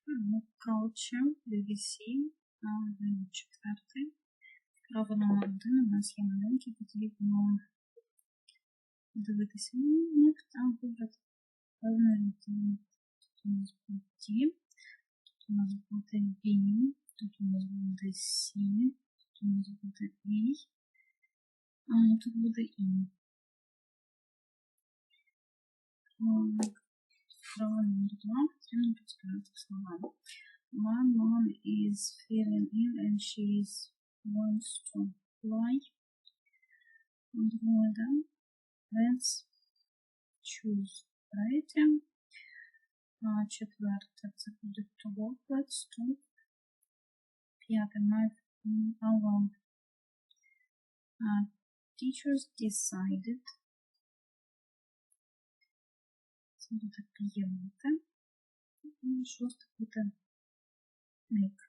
Culture, BBC, 4. Право номер 1 у нас є маленький, потрібно дивитися них та вибрати певний відтінок. Тут у нас буде Т, тут у нас буде B, тут у нас буде C, тут у нас буде A, тут буде E. Право номер 2 потрібно підставити слова. My mom is feeling ill and she wants to fly. Друге, let's choose. Третє. Четверте, це буде to walk, let's to. П'яте, our teachers decided. Це буде п'яте. І шосте буде make.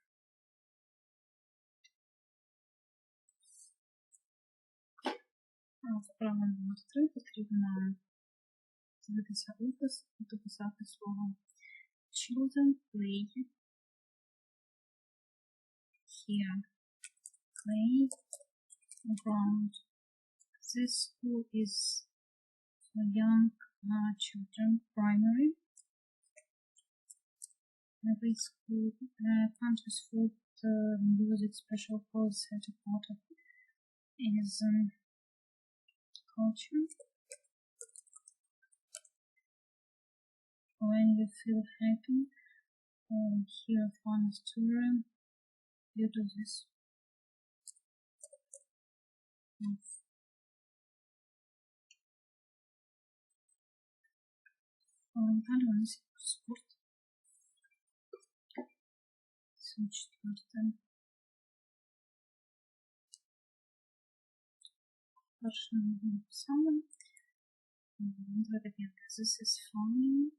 Вправо номер 3 потрібно дивитися опис і дописати слово children play here, play around. This school is for young children, primary. Every school country's food music special calls at a part of is culture. When you feel happy or hear a funny story, you do this. Далі у нас є спорт. Це 4. Перше ми написали. Давайте 5. This is funny.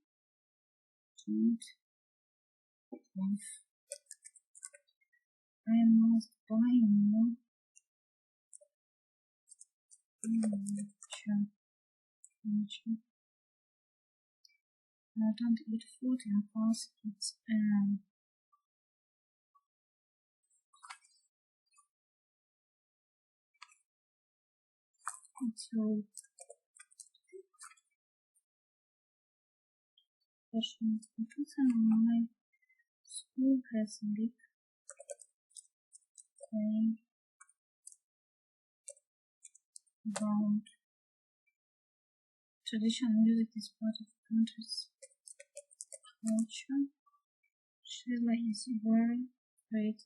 And I must buy more furniture. I don't eat food in fast foods. So my school has a big playground. Traditional music is part of the country's culture. Sheila is very great.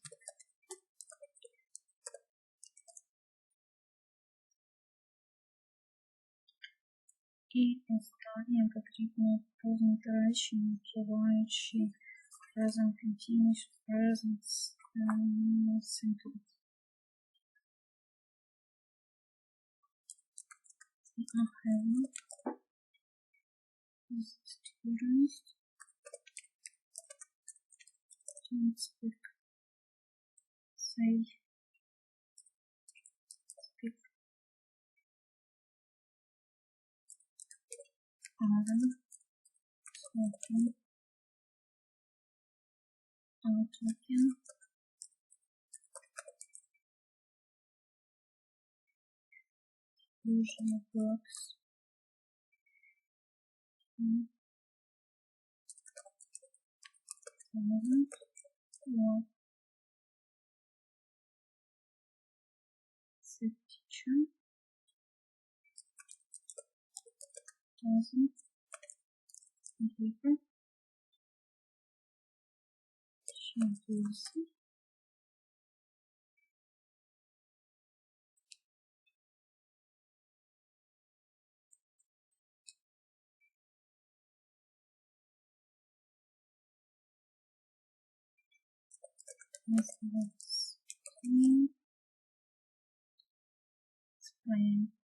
І останнє потрібно познати речення, вживаючи present continuous, present simple. Students don't speak, say, speak. Smoking, talking, usually works, or the teacher doesn't paper. She does it. Explain.